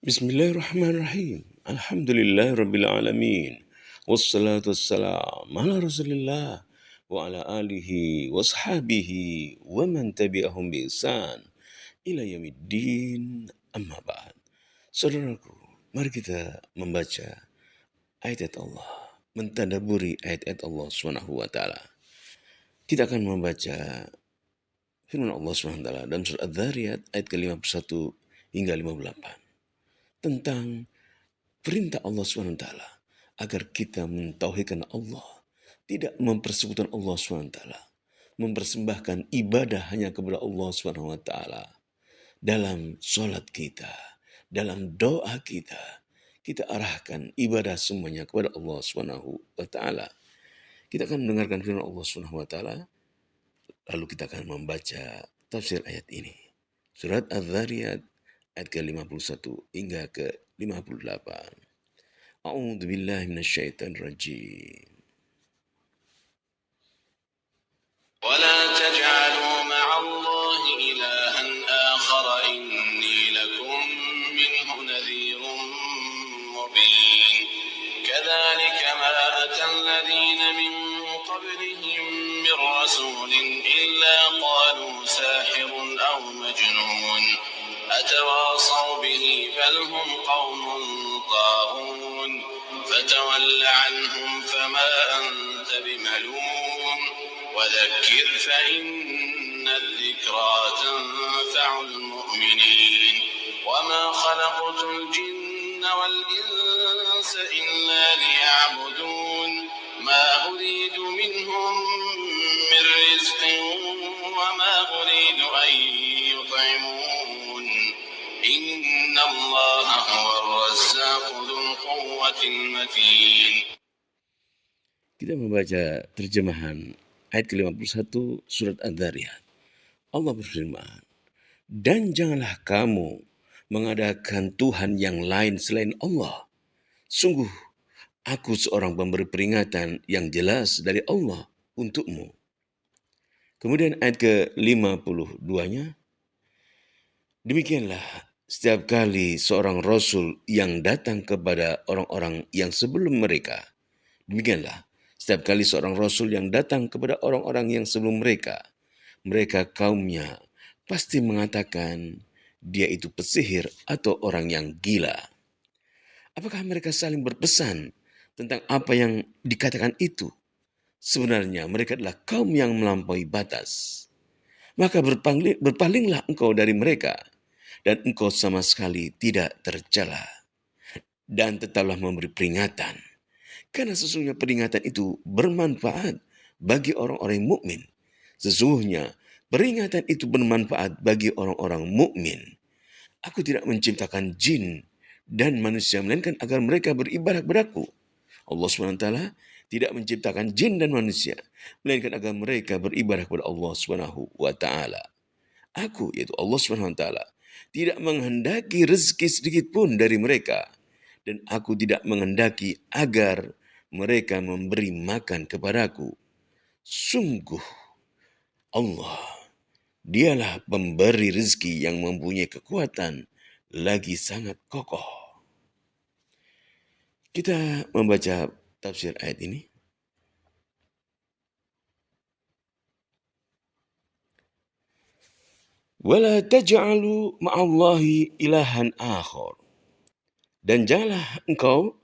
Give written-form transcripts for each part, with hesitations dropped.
Bismillahirrahmanirrahim. Alhamdulillahirabbil alamin. Wassalatu wassalamu ala Rasulillah wa ala alihi washabihi wa man tabi'ahum bi ihsan ila yaumiddin. Amma ba'd. Saudaraku, mari kita membaca ayat-ayat Allah, mentadabburi ayat-ayat Allah Subhanahu wa taala. Kita akan membaca firman Allah Subhanahu wa taala dalam surah Adz-Dzariyat ayat ke-51 hingga 58 tentang perintah Allah SWT agar kita mentauhidkan Allah, tidak mempersekutukan Allah SWT, mempersembahkan ibadah hanya kepada Allah SWT dalam sholat kita, dalam doa kita. Kita arahkan ibadah semuanya kepada Allah SWT. Kita akan mendengarkan firman Allah SWT, lalu kita akan membaca tafsir ayat ini. Surat Adz-Dzariyat ayat ke-51 hingga ke-58. A'udzu billahi minasyaitonir rajim. ولا تجعلوا مع الله إلها آخر إني لكم منه نذير مبين كذلك ما أتى الذين من قبلهم من رسول إلا قالوا ساحر أو مجنون أتواصوا به بل هم قوم طاغون فتول عنهم فما أنت بملوم وذكر فإن الذكرى تنفع المؤمنين وما خلقت الجن والإنس إلا ليعبدون ما أريد منهم من رزق وما أريد أن يطعمون إن الله هو الرزاق ذو القوة المتين. Kita membaca terjemahan ayat ke-51 surat Adz-Dzariyat. Allah berfirman, dan janganlah kamu mengadakan Tuhan yang lain selain Allah. Sungguh, aku seorang pemberi peringatan yang jelas dari Allah untukmu. Kemudian ayat ke-52-nya, demikianlah setiap kali seorang Rasul yang datang kepada orang-orang yang sebelum mereka. Demikianlah setiap kali seorang Rasul yang datang kepada orang-orang yang sebelum mereka kaumnya pasti mengatakan dia itu pesihir atau orang yang gila. Apakah mereka saling berpesan tentang apa yang dikatakan itu? Sebenarnya mereka adalah kaum yang melampaui batas. Maka berpalinglah engkau dari mereka, dan engkau sama sekali tidak tercela. Dan tetaplah memberi peringatan, karena sesungguhnya peringatan itu bermanfaat bagi orang-orang mukmin. Sesungguhnya peringatan itu bermanfaat bagi orang-orang mukmin. Aku tidak menciptakan jin dan manusia melainkan agar mereka beribadah kepadaku. Allah SWT tidak menciptakan jin dan manusia melainkan agar mereka beribadah kepada Allah SWT. Aku, yaitu Allah SWT, tidak menghendaki rezeki sedikit pun dari mereka, dan aku tidak menghendaki agar mereka memberi makan kepadaku. Sungguh Allah, dialah pemberi rezeki yang mempunyai kekuatan lagi sangat kokoh. Kita membaca tafsir ayat ini. Wala taj'alu ma'allahi ilahan akhar. Dan janganlah engkau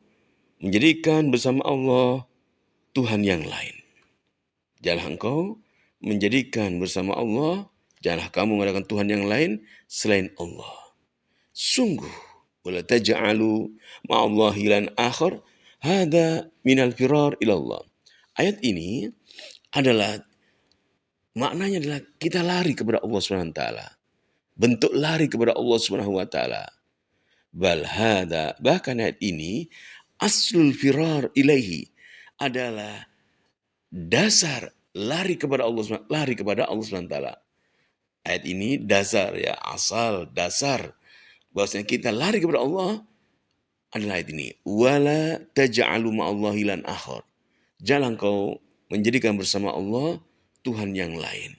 menjadikan bersama Allah Tuhan yang lain. Janganlah engkau menjadikan bersama Allah, janganlah kamu mengadakan Tuhan yang lain selain Allah. Sungguh, wala taj'alu ma'allahi ilahan akhar, hada minal firar ilallah. Ayat ini adalah, maknanya adalah kita lari kepada Allah SWT. Bentuk lari kepada Allah SWT. Bal hada, bahkan ayat ini, aslul firar ilaihi, adalah dasar lari kepada Allah SWT. Ayat ini dasar, ya, asal, dasar bahwasanya kita lari kepada Allah adalah ayat ini. Wala taj'alu ma'allahi ilahan akhar. Jangan kau menjadikan bersama Allah Tuhan yang lain.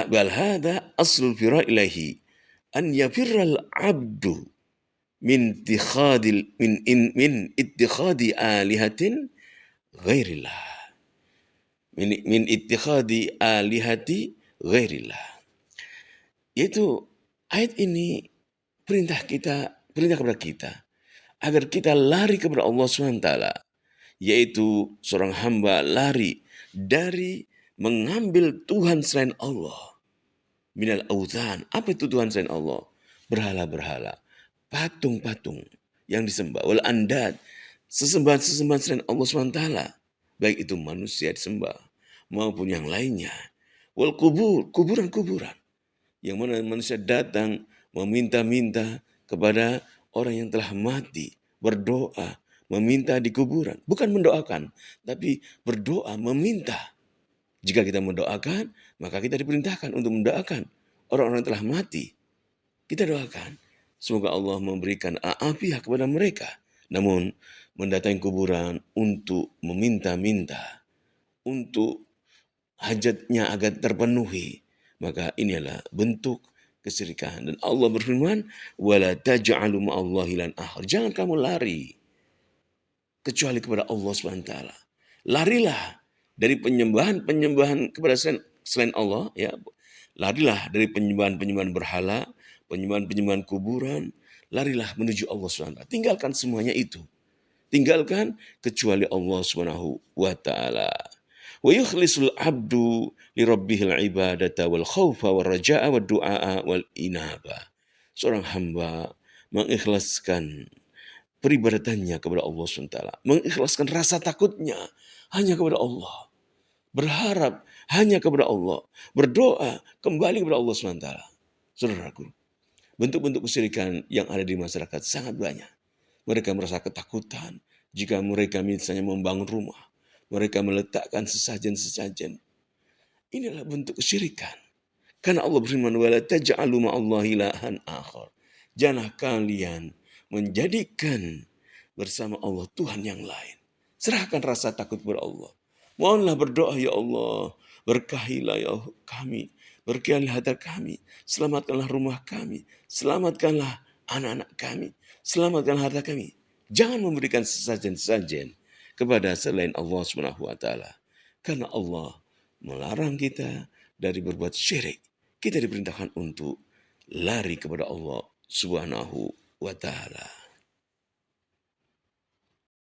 Bal hada aslul firar ilaihi, an yafirral abdu min ittikhadi alihatin ghairillah. Min ittikhadi alihati ghairillah. Yaitu ayat ini perintah kepada kita agar kita lari kepada Allah SWT, yaitu seorang hamba lari dari mengambil Tuhan selain Allah. Minal authan. Apa itu Tuhan selain Allah? Berhala-berhala, patung-patung yang disembah. Wal andad, sesembahan-sesembahan selain Allah SWT, baik itu manusia disembah maupun yang lainnya. Wal kubur, kuburan-kuburan, yang mana manusia datang meminta-minta kepada orang yang telah mati, berdoa, meminta di kuburan. Bukan mendoakan, tapi berdoa, meminta. Jika kita mendoakan, maka kita diperintahkan untuk mendoakan orang-orang yang telah mati. Kita doakan, semoga Allah memberikan afiah kepada mereka. Namun, mendatangi kuburan untuk meminta-minta, untuk hajatnya agar terpenuhi, maka inilah bentuk kesyirikan. Dan Allah berfirman, wala taj'alu ma'allahi lan akhar. Jangan kamu lari kecuali kepada Allah SWT. Larilah dari penyembahan kepada selain Allah, ya. Larilah dari penyembahan berhala, penyembahan kuburan. Larilah menuju Allah SWT. Tinggalkan semuanya itu. Tinggalkan kecuali Allah SWT. Wa yukhlisul abdu li rabbihil ibadata wal khawfa wal raja'a wal du'a wal inaba. Seorang hamba mengikhlaskan peribadatannya kepada Allah SWT. Mengikhlaskan rasa takutnya hanya kepada Allah. Berharap hanya kepada Allah. Berdoa kembali kepada Allah SWT. Saudaraku, bentuk-bentuk kesyirikan yang ada di masyarakat sangat banyak. Mereka merasa ketakutan jika mereka misalnya membangun rumah. Mereka meletakkan sesajen-sesajen. Inilah bentuk kesyirikan. Karena Allah berfirman, wala taj'alu ma'allahi ilahan akhar. Janganlah kalian menjadikan bersama Allah Tuhan yang lain. Serahkan rasa takut kepada Allah. Mohonlah berdoa, ya Allah, berkahilah ya kami, berkahilah harta kami, selamatkanlah rumah kami, selamatkanlah anak-anak kami, selamatkanlah harta kami. Jangan memberikan sesajen-sesajen kepada selain Allah SWT. Karena Allah melarang kita dari berbuat syirik. Kita diperintahkan untuk lari kepada Allah Subhanahu wa ta'ala.